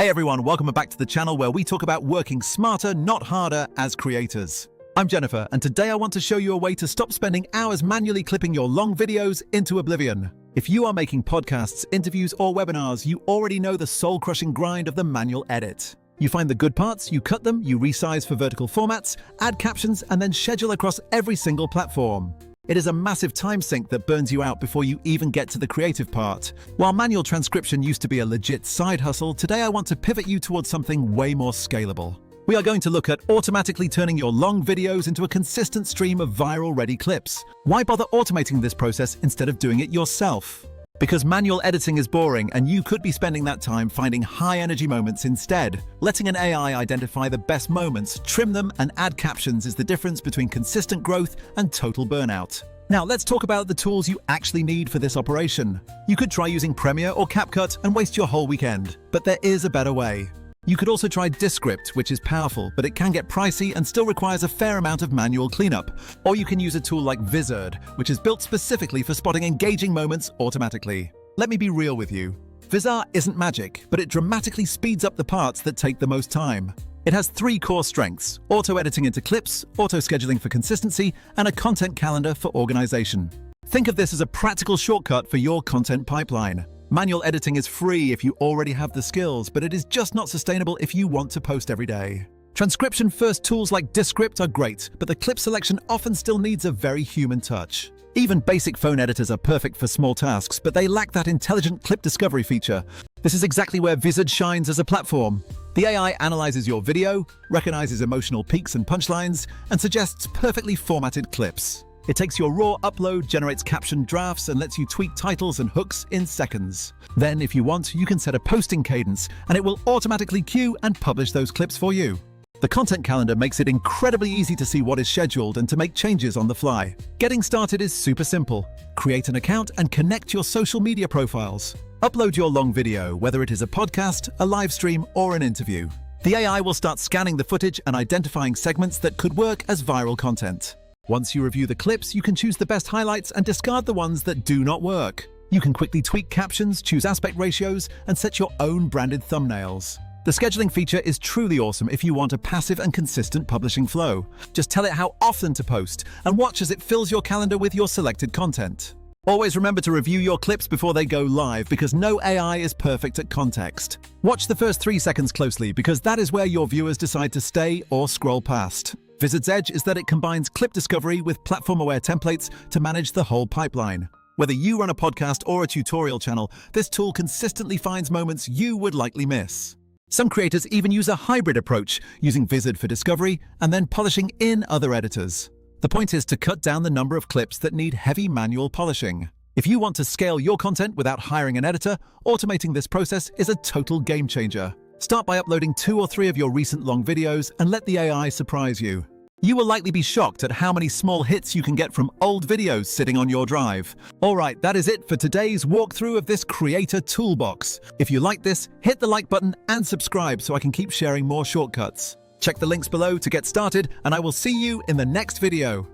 Hey everyone, welcome back to the channel where we talk about working smarter, not harder as creators. I'm Jennifer, and today I want to show you a way to stop spending hours manually clipping your long videos into oblivion. If you are making podcasts, interviews, or webinars, you already know the soul-crushing grind of the manual edit. You find the good parts, you cut them, you resize for vertical formats, add captions, and then schedule across every single platform. It is a massive time sink that burns you out before you even get to the creative part. While manual transcription used to be a legit side hustle, today I want to pivot you towards something way more scalable. We are going to look at automatically turning your long videos into a consistent stream of viral-ready clips. Why bother automating this process instead of doing it yourself? Because manual editing is boring, and you could be spending that time finding high-energy moments instead. Letting an AI identify the best moments, trim them, and add captions is the difference between consistent growth and total burnout. Now, let's talk about the tools you actually need for this operation. You could try using Premiere or CapCut and waste your whole weekend, but there is a better way. You could also try Descript, which is powerful, but it can get pricey and still requires a fair amount of manual cleanup. Or you can use a tool like Vizard, which is built specifically for spotting engaging moments automatically. Let me be real with you. Vizard isn't magic, but it dramatically speeds up the parts that take the most time. It has 3 core strengths: auto-editing into clips, auto-scheduling for consistency, and a content calendar for organization. Think of this as a practical shortcut for your content pipeline. Manual editing is free if you already have the skills, but it is just not sustainable if you want to post every day. Transcription-first tools like Descript are great, but the clip selection often still needs a very human touch. Even basic phone editors are perfect for small tasks, but they lack that intelligent clip discovery feature. This is exactly where Vizard shines as a platform. The AI analyzes your video, recognizes emotional peaks and punchlines, and suggests perfectly formatted clips. It takes your raw upload, generates captioned drafts, and lets you tweak titles and hooks in seconds. Then, if you want, you can set a posting cadence, and it will automatically queue and publish those clips for you. The content calendar makes it incredibly easy to see what is scheduled and to make changes on the fly. Getting started is super simple. Create an account and connect your social media profiles. Upload your long video, whether it is a podcast, a live stream, or an interview. The AI will start scanning the footage and identifying segments that could work as viral content. Once you review the clips, you can choose the best highlights and discard the ones that do not work. You can quickly tweak captions, choose aspect ratios, and set your own branded thumbnails. The scheduling feature is truly awesome if you want a passive and consistent publishing flow. Just tell it how often to post, and watch as it fills your calendar with your selected content. Always remember to review your clips before they go live, because no AI is perfect at context. Watch the first 3 seconds closely, because that is where your viewers decide to stay or scroll past. Vizard's edge is that it combines clip discovery with platform-aware templates to manage the whole pipeline. Whether you run a podcast or a tutorial channel, this tool consistently finds moments you would likely miss. Some creators even use a hybrid approach, using Vizard for discovery and then polishing in other editors. The point is to cut down the number of clips that need heavy manual polishing. If you want to scale your content without hiring an editor, automating this process is a total game changer. Start by uploading 2 or 3 of your recent long videos and let the AI surprise you. You will likely be shocked at how many small hits you can get from old videos sitting on your drive. Alright, that is it for today's walkthrough of this creator toolbox. If you like this, hit the like button and subscribe so I can keep sharing more shortcuts. Check the links below to get started, and I will see you in the next video.